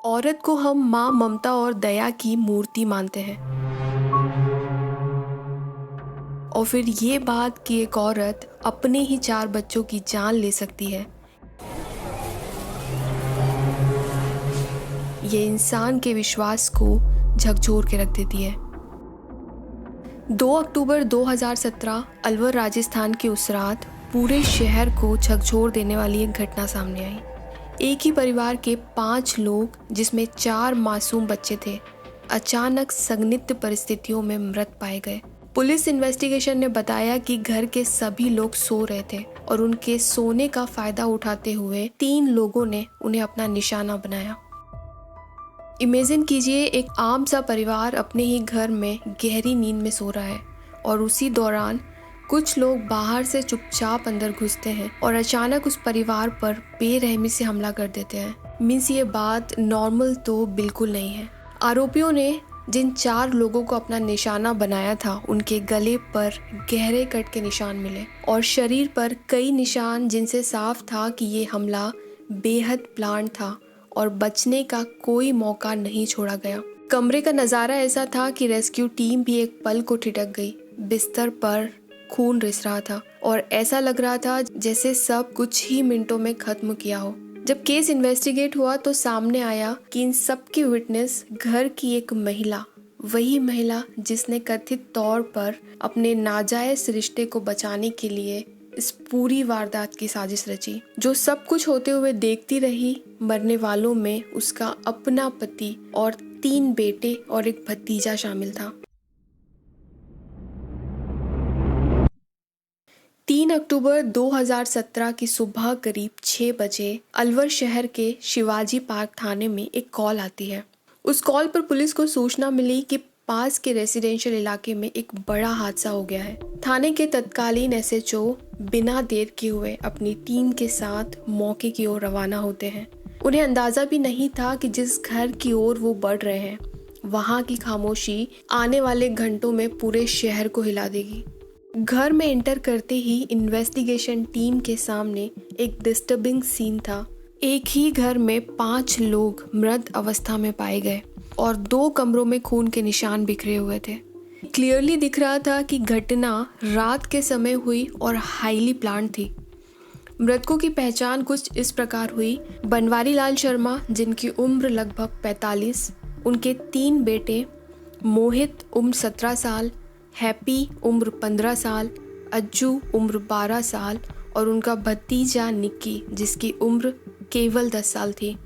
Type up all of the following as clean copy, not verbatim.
औरत को हम माँ ममता और दया की मूर्ति मानते हैं, और फिर ये बात कि एक औरत अपने ही 4 बच्चों की जान ले सकती है, ये इंसान के विश्वास को झकझोर के रख देती है। 2 अक्टूबर 2017 अलवर राजस्थान की उस रात पूरे शहर को झकझोर देने वाली एक घटना सामने आई। एक ही परिवार के 5 लोग, जिसमें 4 मासूम बच्चे थे, अचानक संदिग्ध परिस्थितियों में मृत पाए गए। पुलिस इन्वेस्टिगेशन ने बताया कि घर के सभी लोग सो रहे थे और उनके सोने का फायदा उठाते हुए 3 लोगों ने उन्हें अपना निशाना बनाया। इमेजिन कीजिए, एक आम सा परिवार अपने ही घर में गहरी नींद में सो रहा है और उसी दौरान कुछ लोग बाहर से चुपचाप अंदर घुसते हैं और अचानक उस परिवार पर बेरहमी से हमला कर देते हैं। मीन्स ये बात नॉर्मल तो बिल्कुल नहीं है। आरोपियों ने जिन 4 लोगों को अपना निशाना बनाया था, उनके गले पर गहरे कट के निशान मिले और शरीर पर कई निशान, जिनसे साफ था कि ये हमला बेहद प्लान था और बचने का कोई मौका नहीं छोड़ा गया। कमरे का नज़ारा ऐसा था कि रेस्क्यू टीम भी एक पल को ठिठक गई। बिस्तर पर खून रिस रहा था और ऐसा लग रहा था जैसे सब कुछ ही मिनटों में खत्म किया हो। जब केस इन्वेस्टिगेट हुआ तो सामने आया कि इन सब की विटनेस घर की एक महिला, वही महिला जिसने कथित तौर पर अपने नाजायज रिश्ते को बचाने के लिए इस पूरी वारदात की साजिश रची। जो सब कुछ होते हुए देखती रही। मरने वालों में उसका अपना पति और 3 बेटे और एक भतीजा शामिल था। 3 अक्टूबर 2017 की सुबह करीब 6 बजे अलवर शहर के शिवाजी पार्क थाने में एक कॉल आती है। उस कॉल पर पुलिस को सूचना मिली कि पास के रेसिडेंशियल इलाके में एक बड़ा हादसा हो गया है। थाने के तत्कालीन एसएचओ बिना देर किए हुए अपनी टीम के साथ मौके की ओर रवाना होते हैं। उन्हें अंदाजा भी नहीं था कि जिस घर की ओर वो बढ़ रहे हैं, वहां की खामोशी आने वाले घंटों में पूरे शहर को हिला देगी। घर में एंटर करते ही इन्वेस्टिगेशन टीम के सामने एक डिस्टर्बिंग सीन था। एक ही घर में 5 लोग मृत अवस्था में पाए गए और 2 कमरों में खून के निशान बिखरे हुए थे। क्लियरली दिख रहा था कि घटना रात के समय हुई और हाईली प्लान्ड थी। मृतकों की पहचान कुछ इस प्रकार हुई। बनवारी लाल शर्मा, जिनकी उम्र लगभग 45, उनके 3 बेटे मोहित उम्र 17 साल, हैप्पी उम्र 15 साल, अज्जू उम्र 12 साल और उनका भतीजा निक्की, जिसकी उम्र केवल 10 साल थी।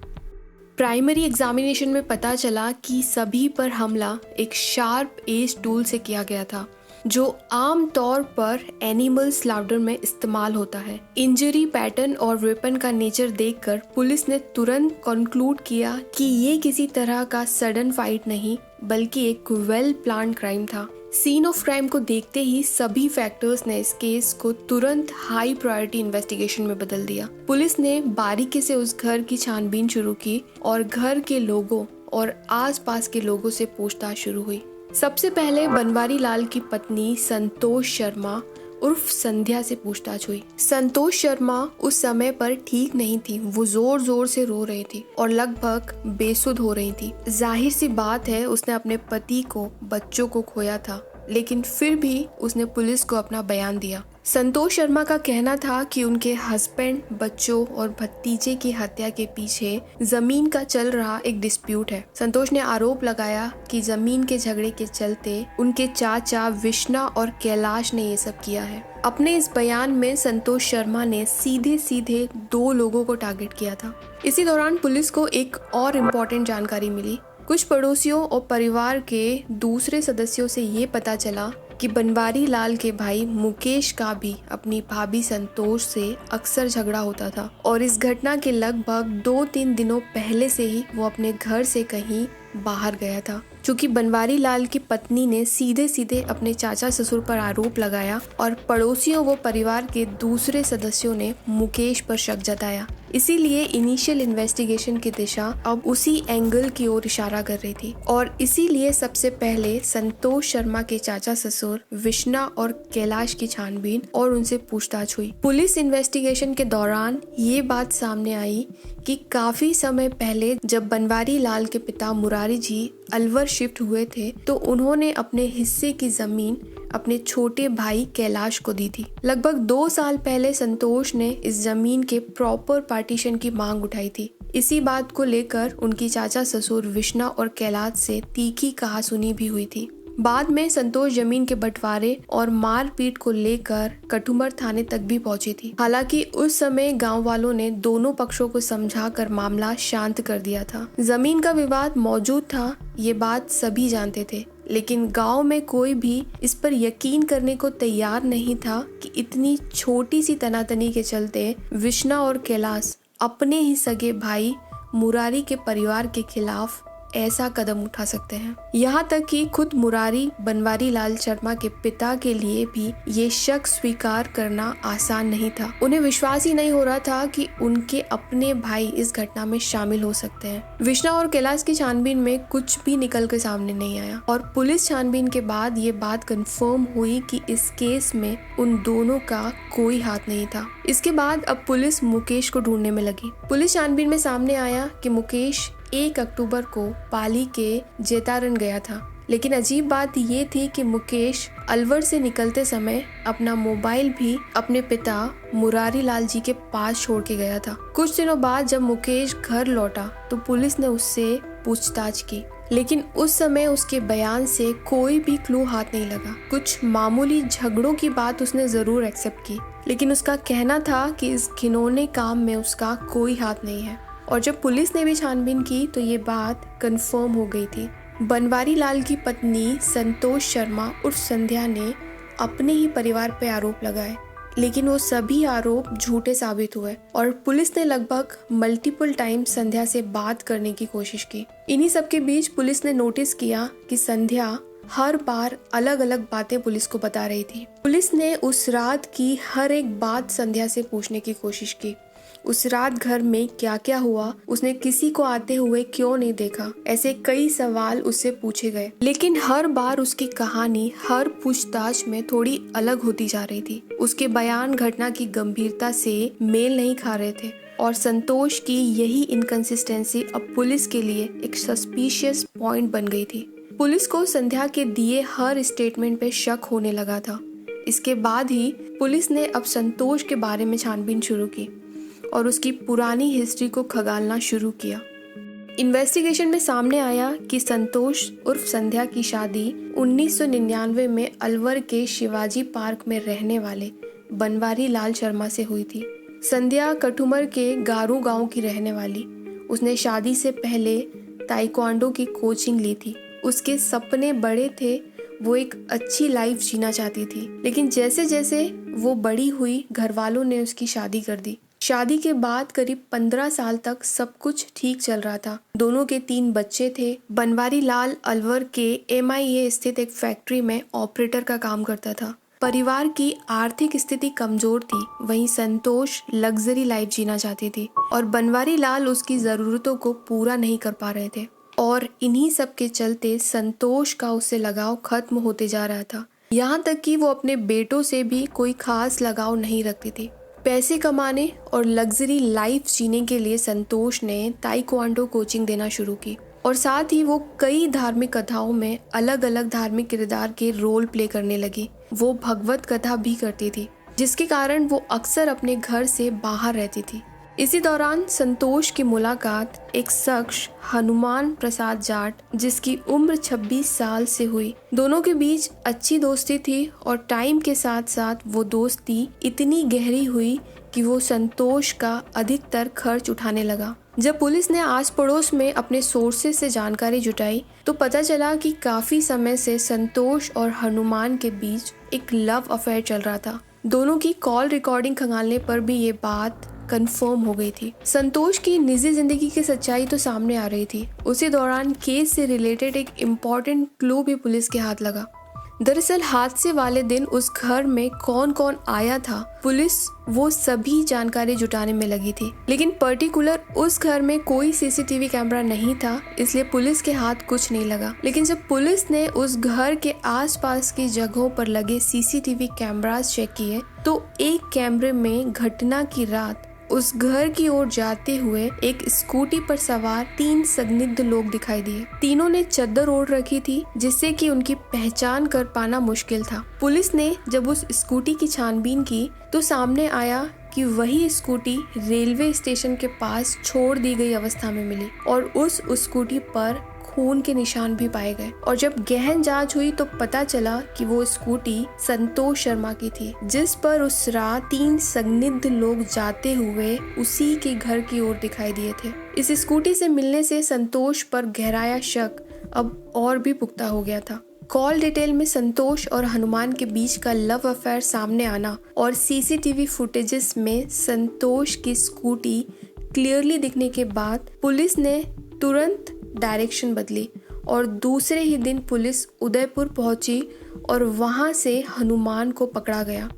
प्राइमरी एग्जामिनेशन में पता चला कि सभी पर हमला एक शार्प एज टूल से किया गया था, जो आम तौर पर एनिमल स्लाउडर में इस्तेमाल होता है। इंजरी पैटर्न और वेपन का नेचर देखकर पुलिस ने तुरंत कंक्लूड किया कि ये किसी तरह का सडन फाइट नहीं, बल्कि एक वेल प्लान क्राइम था। सीन ऑफ क्राइम को देखते ही सभी फैक्टर्स ने इस केस को तुरंत हाई प्रायोरिटी इन्वेस्टिगेशन में बदल दिया। पुलिस ने बारीकी से उस घर की छानबीन शुरू की और घर के लोगों और आसपास के लोगों से पूछताछ शुरू हुई। सबसे पहले बनवारी लाल की पत्नी संतोष शर्मा उर्फ संध्या से पूछताछ हुई। संतोष शर्मा उस समय पर ठीक नहीं थी। वो जोर जोर से रो रही थी और लगभग बेसुध हो रही थी। जाहिर सी बात है, उसने अपने पति को, बच्चों को खोया था, लेकिन फिर भी उसने पुलिस को अपना बयान दिया। संतोष शर्मा का कहना था कि उनके हस्बैंड, बच्चों और भतीजे की हत्या के पीछे जमीन का चल रहा एक डिस्प्यूट है। संतोष ने आरोप लगाया कि जमीन के झगड़े के चलते उनके चाचा विष्णा और कैलाश ने ये सब किया है। अपने इस बयान में संतोष शर्मा ने सीधे सीधे 2 लोगों को टारगेट किया था। इसी दौरान पुलिस को एक और इम्पोर्टेंट जानकारी मिली। कुछ पड़ोसियों और परिवार के दूसरे सदस्यों से ये पता चला कि बनवारी लाल के भाई मुकेश का भी अपनी भाभी संतोष से अक्सर झगड़ा होता था और इस घटना के लगभग 2-3 दिनों पहले से ही वो अपने घर से कहीं बाहर गया था। चूंकि बनवारी लाल की पत्नी ने सीधे सीधे अपने चाचा ससुर पर आरोप लगाया और पड़ोसियों व परिवार के दूसरे सदस्यों ने मुकेश पर शक जताया, इसीलिए इनिशियल इन्वेस्टिगेशन की दिशा अब उसी एंगल की ओर इशारा कर रही थी और इसीलिए सबसे पहले संतोष शर्मा के चाचा ससुर विष्णा और कैलाश की छानबीन और उनसे पूछताछ हुई। पुलिस इन्वेस्टिगेशन के दौरान ये बात सामने आई कि काफी समय पहले जब बनवारी लाल के पिता मुरारी जी अलवर शिफ्ट हुए थे तो उन्होंने अपने हिस्से की जमीन अपने छोटे भाई कैलाश को दी थी। लगभग 2 साल पहले संतोष ने इस जमीन के प्रॉपर पार्टीशन की मांग उठाई थी। इसी बात को लेकर उनकी चाचा ससुर विष्णा और कैलाश से तीखी कहासुनी भी हुई थी। बाद में संतोष जमीन के बंटवारे और मारपीट को लेकर कठुमर थाने तक भी पहुंची थी। हालांकि उस समय गांव वालों ने दोनों पक्षों को समझाकर मामला शांत कर दिया था। जमीन का विवाद मौजूद था, ये बात सभी जानते थे, लेकिन गांव में कोई भी इस पर यकीन करने को तैयार नहीं था कि इतनी छोटी सी तनातनी के चलते विष्णा और कैलाश अपने ही सगे भाई मुरारी के परिवार के खिलाफ ऐसा कदम उठा सकते हैं। यहाँ तक कि खुद मुरारी बनवारी लाल शर्मा के पिता के लिए भी ये शक स्वीकार करना आसान नहीं था। उन्हें विश्वास ही नहीं हो रहा था कि उनके अपने भाई इस घटना में शामिल हो सकते हैं। विष्णा और कैलाश की छानबीन में कुछ भी निकल कर सामने नहीं आया और पुलिस छानबीन के बाद ये बात कंफर्म हुई कि इस केस में उन दोनों का कोई हाथ नहीं था। इसके बाद अब पुलिस मुकेश को ढूंढने में लगी। पुलिस छानबीन में सामने आया कि मुकेश 1 अक्टूबर को पाली के जेतारन गया था, लेकिन अजीब बात ये थी कि मुकेश अलवर से निकलते समय अपना मोबाइल भी अपने पिता मुरारी लाल जी के पास छोड़ के गया था। कुछ दिनों बाद जब मुकेश घर लौटा तो पुलिस ने उससे पूछताछ की, लेकिन उस समय उसके बयान से कोई भी क्लू हाथ नहीं लगा। कुछ मामूली झगड़ों की बात उसने जरूर एक्सेप्ट की, लेकिन उसका कहना था कि इस घिनौने काम में उसका कोई हाथ नहीं है। और जब पुलिस ने भी छानबीन की तो ये बात कंफर्म हो गई थी। बनवारी लाल की पत्नी संतोष शर्मा उर्फ संध्या ने अपने ही परिवार पे आरोप लगाए, लेकिन वो सभी आरोप झूठे साबित हुए और पुलिस ने लगभग मल्टीपल टाइम संध्या से बात करने की कोशिश की। इन्हीं सब के बीच पुलिस ने नोटिस किया कि संध्या हर बार अलग अलग बातें पुलिस को बता रही थी। पुलिस ने उस रात की हर एक बात संध्या से पूछने की कोशिश की। उस रात घर में क्या क्या हुआ, उसने किसी को आते हुए क्यों नहीं देखा, ऐसे कई सवाल उससे पूछे गए, लेकिन हर बार उसकी कहानी हर पूछताछ में थोड़ी अलग होती जा रही थी। उसके बयान घटना की गंभीरता से मेल नहीं खा रहे थे और संतोष की यही इनकंसिस्टेंसी अब पुलिस के लिए एक सस्पिशियस पॉइंट बन गई थी। पुलिस को संध्या के दिए हर स्टेटमेंट पे शक होने लगा था। इसके बाद ही पुलिस ने अब संतोष के बारे में छानबीन शुरू की और उसकी पुरानी हिस्ट्री को खंगालना शुरू किया। इन्वेस्टिगेशन में सामने आया कि संतोष उर्फ संध्या की शादी 1999 में अलवर के शिवाजी पार्क में रहने वाले बनवारी लाल शर्मा से हुई थी। संध्या कठुमर के गारू गांव की रहने वाली। उसने शादी से पहले ताइक्वांडो की कोचिंग ली थी। उसके सपने बड़े थे, वो एक अच्छी लाइफ जीना चाहती थी, लेकिन जैसे जैसे वो बड़ी हुई घर वालों ने उसकी शादी कर दी। शादी के बाद करीब 15 साल तक सब कुछ ठीक चल रहा था। दोनों के 3 बच्चे थे। बनवारी लाल अलवर के MIA स्थित एक फैक्ट्री में ऑपरेटर का काम करता था। परिवार की आर्थिक स्थिति कमजोर थी, वहीं संतोष लग्जरी लाइफ जीना चाहती थी और बनवारी लाल उसकी जरूरतों को पूरा नहीं कर पा रहे थे। और इन्हीं सब के चलते संतोष का उससे लगाव खत्म होते जा रहा था। यहाँ तक कि वो अपने बेटों से भी कोई खास लगाव नहीं रखती थी। पैसे कमाने और लग्जरी लाइफ जीने के लिए संतोष ने ताइक्वांडो कोचिंग देना शुरू की और साथ ही वो कई धार्मिक कथाओं में अलग अलग धार्मिक किरदार के रोल प्ले करने लगी। वो भगवत कथा भी करती थी, जिसके कारण वो अक्सर अपने घर से बाहर रहती थी। इसी दौरान संतोष की मुलाकात एक शख्स हनुमान प्रसाद जाट, जिसकी उम्र 26 साल से हुई। दोनों के बीच अच्छी दोस्ती थी और टाइम के साथ साथ वो दोस्ती इतनी गहरी हुई कि वो संतोष का अधिकतर खर्च उठाने लगा। जब पुलिस ने आस पड़ोस में अपने सोर्सेस से जानकारी जुटाई तो पता चला कि काफी समय से संतोष और हनुमान के बीच एक लव अफेयर चल रहा था। दोनों की कॉल रिकॉर्डिंग खंगालने पर भी ये बात कंफर्म हो गई थी। संतोष की निजी जिंदगी की सच्चाई तो सामने आ रही थी। उसी दौरान केस से रिलेटेड एक इम्पोर्टेंट क्लू भी पुलिस के हाथ लगा। दरअसल हादसे वाले दिन उस घर में कौन कौन आया था, पुलिस वो सभी जानकारी जुटाने में लगी थी, लेकिन पर्टिकुलर उस घर में कोई CCTV कैमरा नहीं था, इसलिए पुलिस के हाथ कुछ नहीं लगा। लेकिन जब पुलिस ने उस घर के आसपास की जगहों पर लगे CCTV कैमरास चेक किए तो एक कैमरे में घटना की रात उस घर की ओर जाते हुए एक स्कूटी पर सवार 3 संदिग्ध लोग दिखाई दिए। तीनों ने चद्दर ओढ़ रखी थी, जिससे कि उनकी पहचान कर पाना मुश्किल था। पुलिस ने जब उस स्कूटी की छानबीन की तो सामने आया कि वही स्कूटी रेलवे स्टेशन के पास छोड़ दी गई अवस्था में मिली और उस स्कूटी पर खून के निशान भी पाए गए। और जब गहन जांच हुई तो पता चला कि वो स्कूटी संतोष शर्मा की थी, जिस पर उस रात 3 संदिग्ध लोग जाते हुए उसी के घर की ओर दिखाई दिए थे। इस स्कूटी से मिलने से संतोष पर गहराया शक अब और भी पुख्ता हो गया था। कॉल डिटेल में संतोष और हनुमान के बीच का लव अफेयर सामने आना और सीसीटीवी फुटेजेस में संतोष की स्कूटी क्लियरली दिखने के बाद पुलिस ने तुरंत डायरेक्शन बदली और दूसरे ही दिन पुलिस उदयपुर पहुंची और वहां से हनुमान को पकड़ा गया।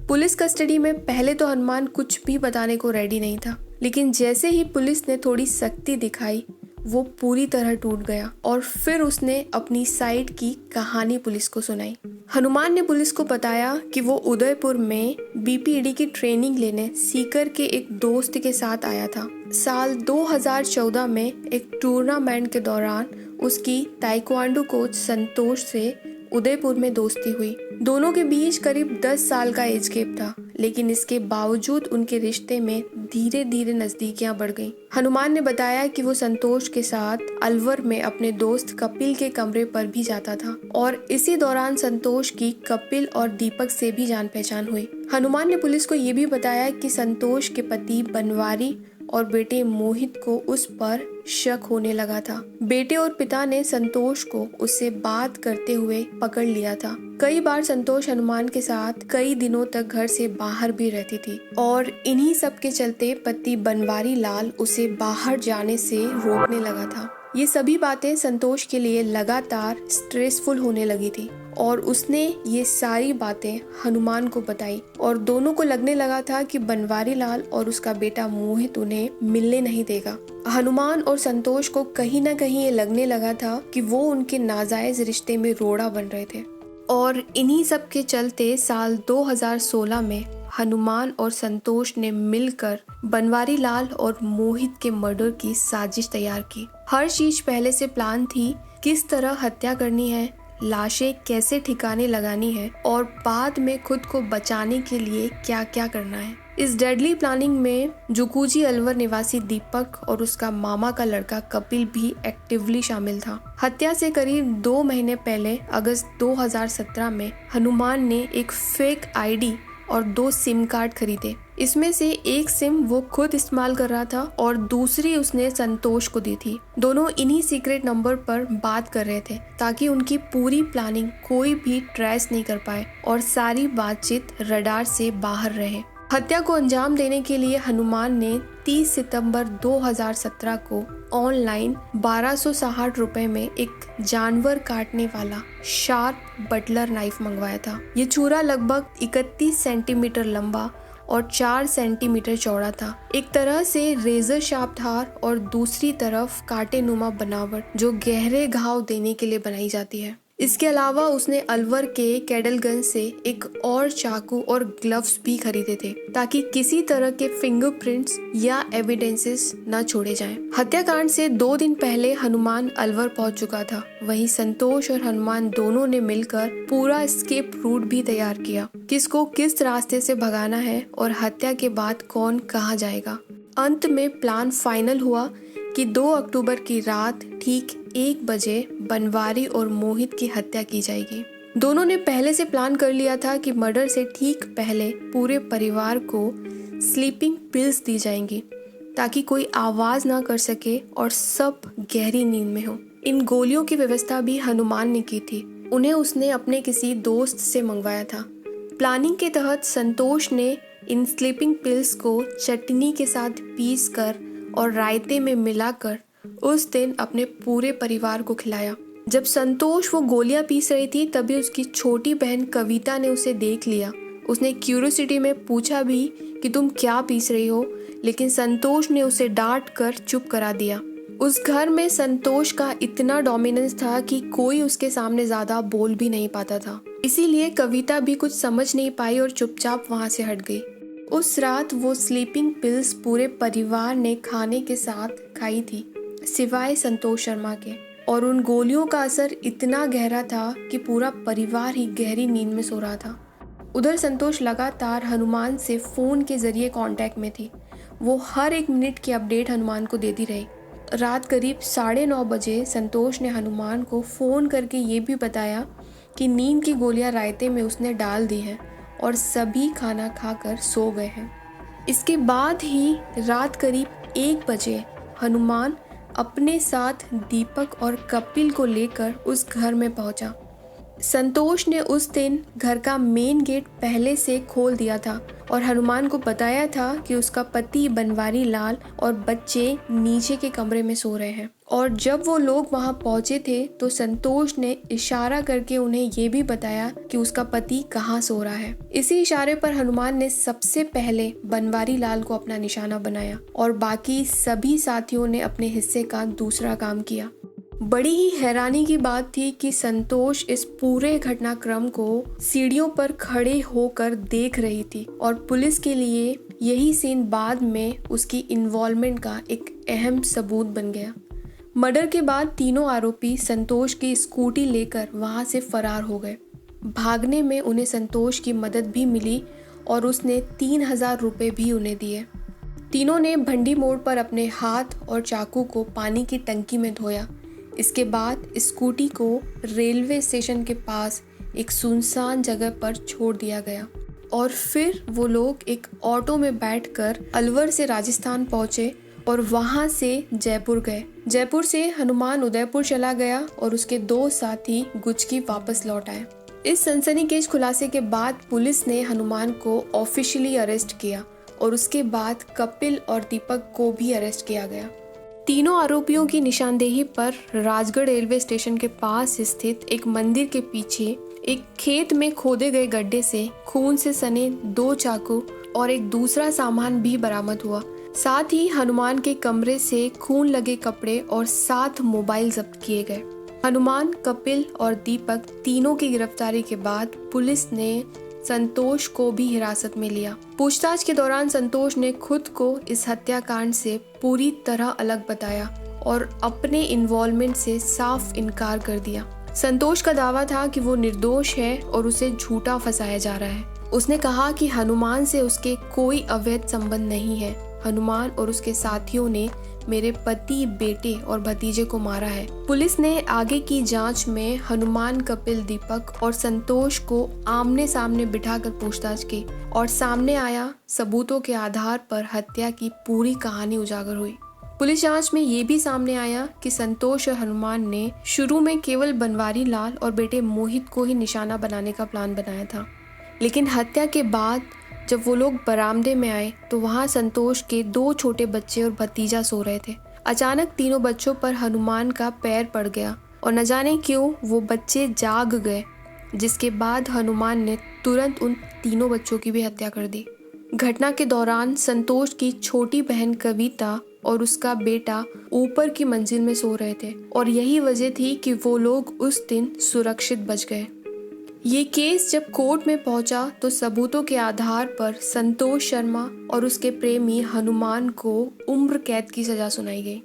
पुलिस कस्टडी में पहले तो हनुमान कुछ भी बताने को रेडी नहीं था, लेकिन जैसे ही पुलिस ने थोड़ी सख्ती दिखाई वो पूरी तरह टूट गया और फिर उसने अपनी साइड की कहानी पुलिस को सुनाई। हनुमान ने पुलिस को बताया कि वो उदयपुर में बीपीईडी की ट्रेनिंग लेने सीकर के एक दोस्त के साथ आया था। साल 2014 में एक टूर्नामेंट के दौरान उसकी ताइक्वांडो कोच संतोष से उदयपुर में दोस्ती हुई। दोनों के बीच करीब 10 साल का एज गैप था, लेकिन इसके बावजूद उनके रिश्ते में धीरे धीरे नजदीकियां बढ़ गईं। हनुमान ने बताया कि वो संतोष के साथ अलवर में अपने दोस्त कपिल के कमरे पर भी जाता था और इसी दौरान संतोष की कपिल और दीपक से भी जान पहचान हुई। हनुमान ने पुलिस को ये भी बताया कि संतोष के पति बनवारी और बेटे मोहित को उस पर शक होने लगा था। बेटे और पिता ने संतोष को उससे बात करते हुए पकड़ लिया था। कई बार संतोष हनुमान के साथ कई दिनों तक घर से बाहर भी रहती थी और इन्हीं सब के चलते पति बनवारी लाल उसे बाहर जाने से रोकने लगा था। ये सभी बातें संतोष के लिए लगातार स्ट्रेसफुल होने लगी थी और उसने ये सारी बातें हनुमान को बताई और दोनों को लगने लगा था कि बनवारी लाल और उसका बेटा मोहित उन्हें मिलने नहीं देगा। हनुमान और संतोष को कहीं ना कहीं ये लगने लगा था कि वो उनके नाजायज रिश्ते में रोड़ा बन रहे थे और इन्हीं सब के चलते साल 2016 में हनुमान और संतोष ने मिलकर बनवारी लाल और मोहित के मर्डर की साजिश तैयार की। हर चीज पहले से प्लान थी, किस तरह हत्या करनी है, लाशें कैसे ठिकाने लगानी है और बाद में खुद को बचाने के लिए क्या क्या करना है। इस डेडली प्लानिंग में जुकूजी अलवर निवासी दीपक और उसका मामा का लड़का कपिल भी एक्टिवली शामिल था। हत्या से करीब 2 महीने पहले अगस्त 2017 में हनुमान ने एक फेक आईडी और 2 सिम कार्ड खरीदे। इसमें से एक सिम वो खुद इस्तेमाल कर रहा था और दूसरी उसने संतोष को दी थी। दोनों इन्हीं सीक्रेट नंबर पर बात कर रहे थे ताकि उनकी पूरी प्लानिंग कोई भी ट्रेस नहीं कर पाए और सारी बातचीत रडार से बाहर रहे। हत्या को अंजाम देने के लिए हनुमान ने 30 सितंबर 2017 को ऑनलाइन 1260 रुपए में एक जानवर काटने वाला शार्प बटलर नाइफ मंगवाया था। ये छुरा लगभग 31 सेंटीमीटर लंबा और 4 सेंटीमीटर चौड़ा था। एक तरह से रेजर शार्प धार और दूसरी तरफ कांटेनुमा बनावट जो गहरे घाव देने के लिए बनाई जाती है। इसके अलावा उसने अलवर के कैडलगंज से एक और चाकू और ग्लव्स भी खरीदे थे ताकि किसी तरह के फिंगरप्रिंट्स या एविडेंसेस न छोड़े जाएं। हत्याकांड से 2 दिन पहले हनुमान अलवर पहुंच चुका था। वहीं संतोष और हनुमान दोनों ने मिलकर पूरा एस्केप रूट भी तैयार किया, किसको किस रास्ते से भगाना है और हत्या के बाद कौन कहाँ जाएगा। अंत में प्लान फाइनल हुआ कि 2 अक्टूबर की रात ठीक 1 बजे बनवारी और मोहित की हत्या की जाएगी। दोनों ने पहले से प्लान कर लिया था कि मर्डर से ठीक पहले पूरे परिवार को स्लीपिंग पिल्स दी जाएंगी ताकि कोई आवाज ना कर सके और सब गहरी नींद में हो। इन गोलियों की व्यवस्था भी हनुमान ने की थी। उन्हें उसने अपने किसी दोस्त से मंगवाया था। प्लानिंग के तहत संतोष ने इन स्लीपिंग पिल्स को चटनी के साथ पीस कर और रायते में मिलाकर उस दिन अपने पूरे परिवार को खिलाया। जब संतोष वो गोलियां पीस रही थी तभी उसकी छोटी बहन कविता ने उसे देख लिया। उसने क्यूरियोसिटी में पूछा भी कि तुम क्या पीस रही हो, लेकिन संतोष ने उसे डांट कर चुप करा दिया। उस घर में संतोष का इतना डोमिनेंस था कि कोई उसके सामने ज्यादा बोल भी नहीं पाता था। इसीलिए कविता भी कुछ समझ नहीं पाई और चुपचाप वहां से हट गई। उस रात वो स्लीपिंग पिल्स पूरे परिवार ने खाने के साथ खाई थी, सिवाय संतोष शर्मा के, और उन गोलियों का असर इतना गहरा था कि पूरा परिवार ही गहरी नींद में सो रहा था। उधर संतोष लगातार हनुमान से फ़ोन के ज़रिए कांटेक्ट में थी। वो हर एक मिनट की अपडेट हनुमान को देती रही। रात करीब 9:30 बजे संतोष ने हनुमान को फ़ोन करके ये भी बताया कि नींद की गोलियां रायते में उसने डाल दी हैं और सभी खाना खाकर सो गए हैं। इसके बाद ही रात करीब 1 बजे हनुमान अपने साथ दीपक और कपिल को लेकर उस घर में पहुंचा। संतोष ने उस दिन घर का मेन गेट पहले से खोल दिया था और हनुमान को बताया था कि उसका पति बनवारी लाल और बच्चे नीचे के कमरे में सो रहे हैं। और जब वो लोग वहां पहुंचे थे तो संतोष ने इशारा करके उन्हें ये भी बताया कि उसका पति कहाँ सो रहा है। इसी इशारे पर हनुमान ने सबसे पहले बनवारी लाल को अपना निशाना बनाया और बाकी सभी साथियों ने अपने हिस्से का दूसरा काम किया। बड़ी ही हैरानी की बात थी कि संतोष इस पूरे घटनाक्रम को सीढ़ियों पर खड़े होकर देख रही थी और पुलिस के लिए यही सीन बाद में उसकी इन्वॉल्वमेंट का एक अहम सबूत बन गया। मर्डर के बाद तीनों आरोपी संतोष की स्कूटी लेकर वहां से फरार हो गए। भागने में उन्हें संतोष की मदद भी मिली और उसने 3,000 रुपये भी उन्हें दिए। तीनों ने भंडी मोड़ पर अपने हाथ और चाकू को पानी की टंकी में धोया। इसके बाद स्कूटी को रेलवे स्टेशन के पास एक सुनसान जगह पर छोड़ दिया गया और फिर वो लोग एक ऑटो में बैठकर अलवर से राजस्थान पहुंचे और वहां से जयपुर गए। जयपुर से हनुमान उदयपुर चला गया और उसके 2 साथी गुजकी वापस लौट आए। इस सनसनीखेज खुलासे के बाद पुलिस ने हनुमान को ऑफिशियली अरेस्ट किया और उसके बाद कपिल और दीपक को भी अरेस्ट किया गया। तीनों आरोपियों की निशानदेही पर राजगढ़ रेलवे स्टेशन के पास स्थित एक मंदिर के पीछे एक खेत में खोदे गए गड्ढे से खून से सने 2 चाकू और एक दूसरा सामान भी बरामद हुआ। साथ ही हनुमान के कमरे से खून लगे कपड़े और 7 मोबाइल जब्त किए गए। हनुमान, कपिल और दीपक तीनों की गिरफ्तारी के बाद पुलिस ने संतोष को भी हिरासत में लिया। पूछताछ के दौरान संतोष ने खुद को इस हत्याकांड से पूरी तरह अलग बताया और अपने इन्वॉल्वमेंट से साफ इनकार कर दिया। संतोष का दावा था कि वो निर्दोष है और उसे झूठा फंसाया जा रहा है। उसने कहा कि हनुमान से उसके कोई अवैध संबंध नहीं है। हनुमान और उसके साथियों ने मेरे पति, बेटे और भतीजे को मारा है। पुलिस ने आगे की जांच में हनुमान, कपिल, दीपक और संतोष को आमने सामने बिठाकर पूछताछ की और सामने आया सबूतों के आधार पर हत्या की पूरी कहानी उजागर हुई। पुलिस जांच में ये भी सामने आया कि संतोष और हनुमान ने शुरू में केवल बनवारी लाल और बेटे मोहित को ही निशाना बनाने का प्लान बनाया था, लेकिन हत्या के बाद जब वो लोग बरामदे में आए तो वहाँ संतोष के 2 छोटे बच्चे और भतीजा सो रहे थे। अचानक तीनों बच्चों पर हनुमान का पैर पड़ गया और न जाने क्यों वो बच्चे जाग गए, जिसके बाद हनुमान ने तुरंत उन तीनों बच्चों की भी हत्या कर दी। घटना के दौरान संतोष की छोटी बहन कविता और उसका बेटा ऊपर की मंजिल में सो रहे थे और यही वजह थी कि वो लोग उस दिन सुरक्षित बच गए। ये केस जब कोर्ट में पहुंचा तो सबूतों के आधार पर संतोष शर्मा और उसके प्रेमी हनुमान को उम्र कैद की सजा सुनाई गई।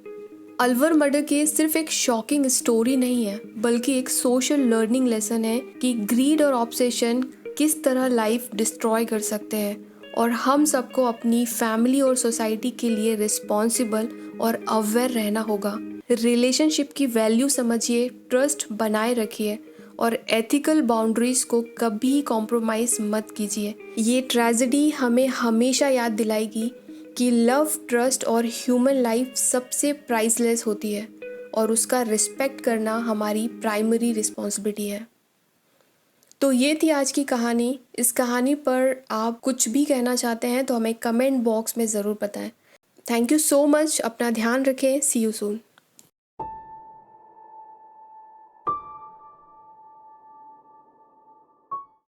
अलवर मर्डर केस सिर्फ एक शॉकिंग स्टोरी नहीं है, बल्कि एक सोशल लर्निंग लेसन है कि ग्रीड और ऑब्सेशन किस तरह लाइफ डिस्ट्रॉय कर सकते हैं और हम सबको अपनी फैमिली और सोसाइटी के लिए रिस्पॉन्सिबल और अवेयर रहना होगा। रिलेशनशिप की वैल्यू समझिए, ट्रस्ट बनाए रखिए और एथिकल बाउंड्रीज को कभी कॉम्प्रोमाइज मत कीजिए। ये ट्रेजेडी हमें हमेशा याद दिलाएगी कि लव, ट्रस्ट और ह्यूमन लाइफ सबसे प्राइसलेस होती है और उसका रिस्पेक्ट करना हमारी प्राइमरी रिस्पॉन्सिबिलिटी है। तो ये थी आज की कहानी। इस कहानी पर आप कुछ भी कहना चाहते हैं तो हमें कमेंट बॉक्स में ज़रूर बताएं। Thank you so much. अपना ध्यान रखें। सी यू सून।